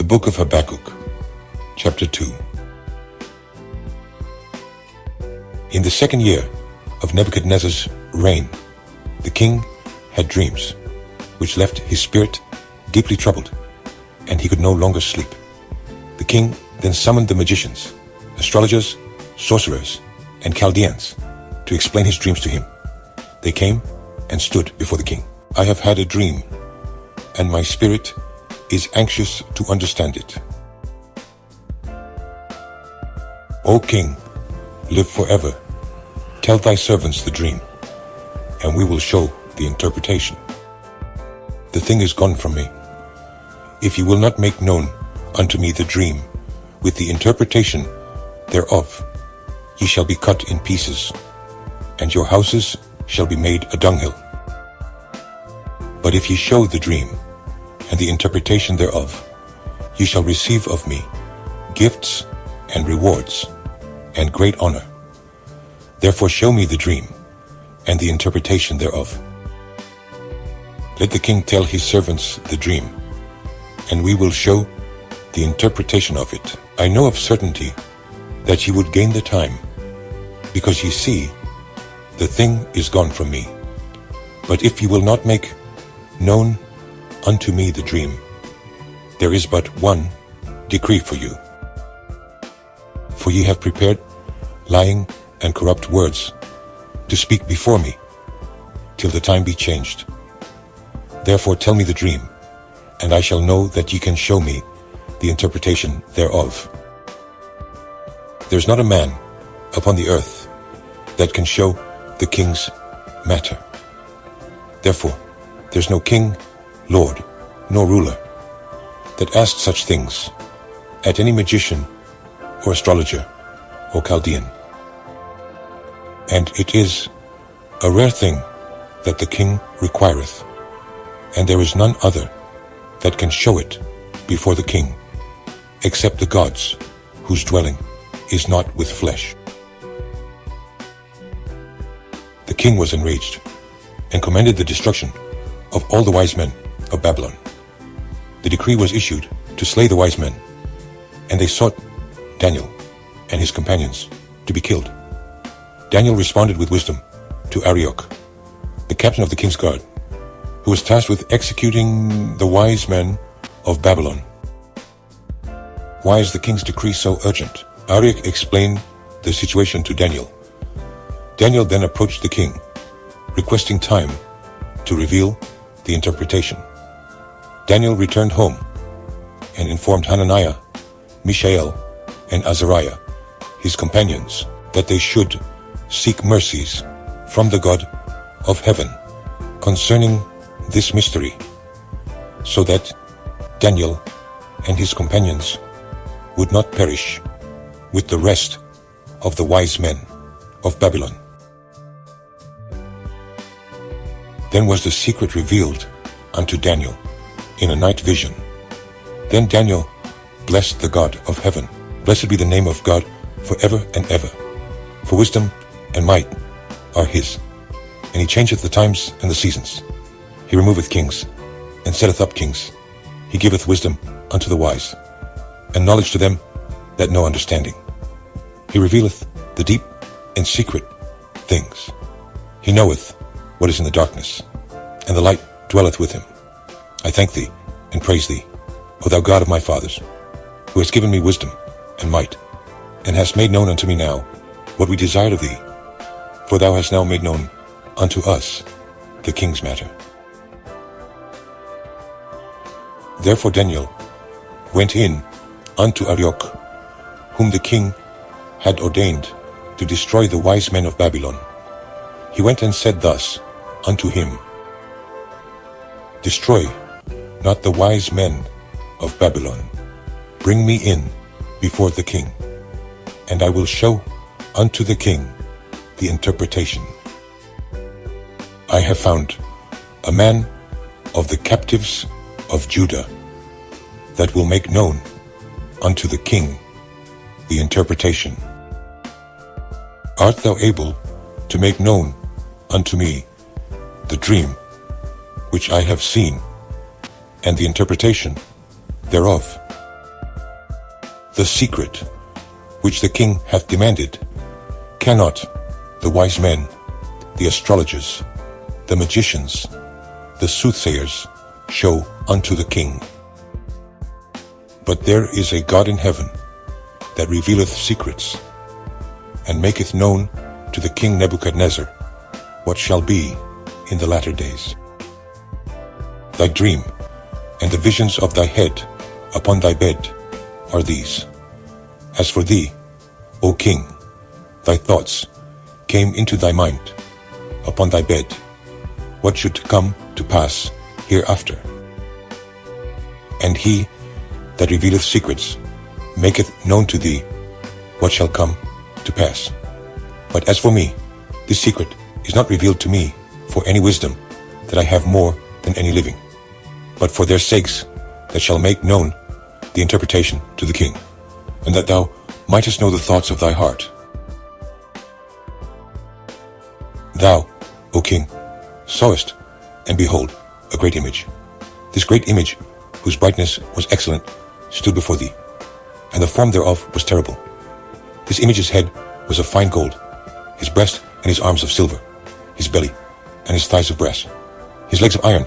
book of Habakkuk, chapter 2. In the second year of Nebuchadnezzar's reign, the king had dreams, which left his spirit deeply troubled, and he could no longer sleep. The king then summoned the magicians, astrologers, sorcerers, and Chaldeans to explain his dreams to him. They came and stood before the king. "I have had a dream, and my spirit is anxious to understand it. O king, live forever. Tell thy servants the dream, and we will show the interpretation. The thing is gone from me. If you will not make known unto me the dream with the interpretation thereof, ye shall be cut in pieces, and your houses shall be made a dunghill. But if ye show the dream and the interpretation thereof, ye shall receive of me gifts and rewards and great honor. Therefore show me the dream and the interpretation thereof. Let the king tell his servants the dream, and we will show the interpretation of it. I know of certainty that ye would gain the time, because ye see the thing is gone from me. But if ye will not make known unto me the dream, there is but one decree for you. For ye have prepared lying and corrupt words to speak before me, till the time be changed. Therefore tell me the dream, and I shall know that ye can show me the interpretation thereof. There is not a man upon the earth that can show the king's matter. Therefore there is no king, lord, nor ruler that asks such things at any magician or astrologer or Chaldean. And it is a rare thing that the king requireth, and there is none other that can show it before the king, except the gods whose dwelling is not with flesh." The king was enraged, and commanded the destruction of all the wise men of Babylon. The decree was issued to slay the wise men, and they sought Daniel and his companions to be killed. Daniel responded with wisdom to Arioch, the captain of the king's guard, who was tasked with executing the wise men of Babylon. "Why is the king's decree so urgent?" Arioch explained the situation to Daniel. Daniel then approached the king, requesting time to reveal the interpretation. Daniel returned home and informed Hananiah, Mishael, and Azariah, his companions, that they should seek mercies from the God of heaven concerning this mystery, so that Daniel and his companions would not perish with the rest of the wise men of Babylon. Then was the secret revealed unto Daniel in a night vision. Then Daniel blessed the God of heaven. Blessed be the name of God forever and ever. For wisdom and might are his, and he changeth the times and the seasons. He removeth kings, and setteth up kings. He giveth wisdom unto the wise, and knowledge to them that know understanding. He revealeth the deep and secret things. He knoweth what is in the darkness, and the light dwelleth with him. I thank thee and praise thee, O thou God of my fathers, who hast given me wisdom and might, and hast made known unto me now what we desired of thee, for thou hast now made known unto us the king's matter. Therefore Daniel went in unto Arioch, whom the king had ordained to destroy the wise men of Babylon. He went and said thus unto him, "Destroy not the wise men of Babylon. Bring me in before the king, and I will show unto the king the interpretation. I have found a man of the captives of Judah that will make known unto the king the interpretation. Art thou able to make known unto me the dream which I have seen, and the interpretation thereof?" the secret which the king hath demanded, cannot the wise men, the astrologers, the magicians, the soothsayers show unto the king. But there is a God in heaven that revealeth secrets, and maketh known to the king Nebuchadnezzar what shall be in the latter days. Thy dream and the visions of thy head upon thy bed are these. As for thee, O king, thy thoughts came into thy mind upon thy bed, what should come to pass hereafter. And he that revealeth secrets maketh known to thee what shall come to pass. But as for me, this secret is not revealed to me for any wisdom that I have more than any living, but for their sakes that shall make known the interpretation to the king, and that thou mightest know the thoughts of thy heart. Thou, O king, sawest, and behold, a great image. This great image, whose brightness was excellent, stood before thee, and the form thereof was terrible. This image's head was of fine gold, his breast and his arms of silver, his belly and his thighs of brass, his legs of iron,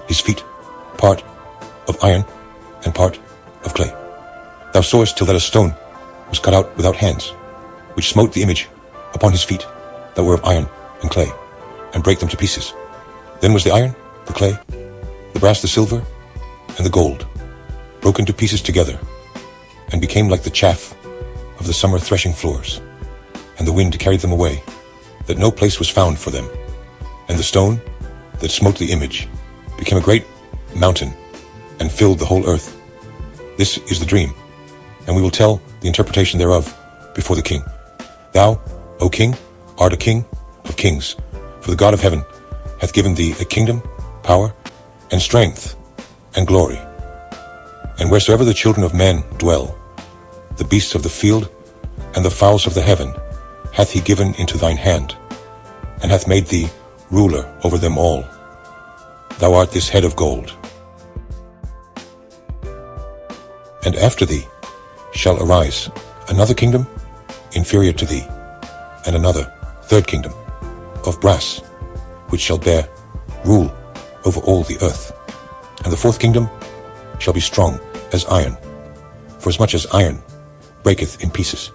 his feet part of iron and part of clay. Thou sawest till that a stone was cut out without hands, which smote the image upon his feet that were of iron and clay, and brake them to pieces. Then was the iron, the clay, the brass, the silver, and the gold broken to pieces together, and became like the chaff of the summer threshing floors, and the wind carried them away, that no place was found for them. And the stone that smote the image became a great mountain, and filled the whole earth. This is the dream, and we will tell the interpretation thereof before the king. Thou, O king, art a king of kings, for the God of heaven hath given thee a kingdom, power, and strength, and glory. And wheresoever the children of men dwell, the beasts of the field and the fowls of the heaven hath he given into thine hand, and hath made thee ruler over them all. Thou art this head of gold. And after thee shall arise another kingdom inferior to thee, and another third kingdom of brass, which shall bear rule over all the earth. And the fourth kingdom shall be strong as iron, for as much as iron breaketh in pieces,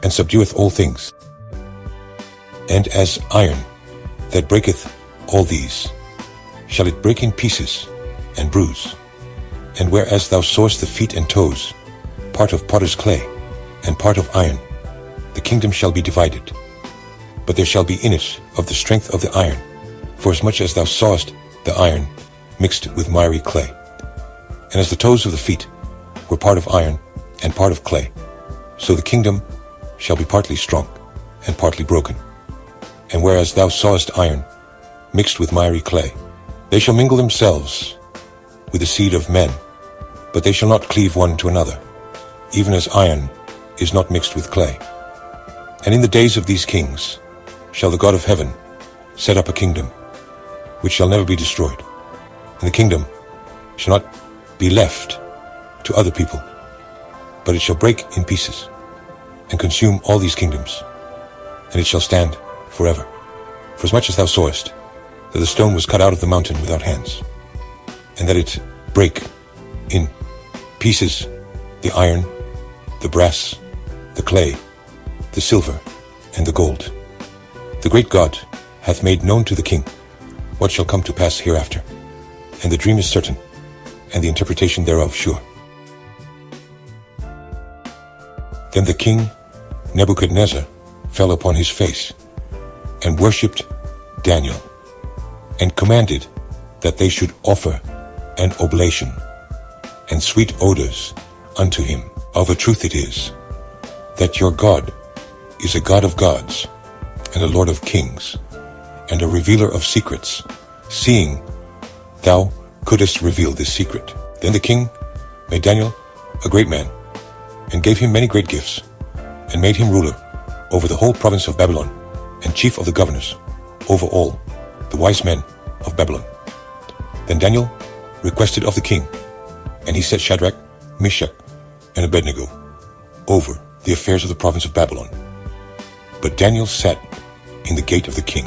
and subdueth all things. And as iron that breaketh all these, shall it break in pieces and bruise. And whereas thou sawest the feet and toes, part of potter's clay, and part of iron, the kingdom shall be divided. But there shall be in it of the strength of the iron, for as much as thou sawest the iron mixed with miry clay. And as the toes of the feet were part of iron and part of clay, so the kingdom shall be partly strong and partly broken. And whereas thou sawest iron mixed with miry clay, they shall mingle themselves with the seed of men, but they shall not cleave one to another, even as iron is not mixed with clay. And in the days of these kings shall the God of heaven set up a kingdom, which shall never be destroyed. And the kingdom shall not be left to other people, but it shall break in pieces and consume all these kingdoms, and it shall stand forever. For as much as thou sawest that the stone was cut out of the mountain without hands, and that it brake in pieces the iron, the brass, the clay, the silver, and the gold, the great God hath made known to the king what shall come to pass hereafter, and the dream is certain, and the interpretation thereof sure. Then the king Nebuchadnezzar fell upon his face, and worshipped Daniel, and commanded that they should offer an oblation and sweet odors unto him. Of a truth it is, that your God is a God of gods, and a Lord of kings, and a revealer of secrets, seeing thou couldest reveal this secret. Then the king made Daniel a great man, and gave him many great gifts, and made him ruler over the whole province of Babylon, and chief of the governors over all the wise men of Babylon. Then Daniel requested of the king, and he set Shadrach, Meshach, and Abednego over the affairs of the province of Babylon. But Daniel sat in the gate of the king,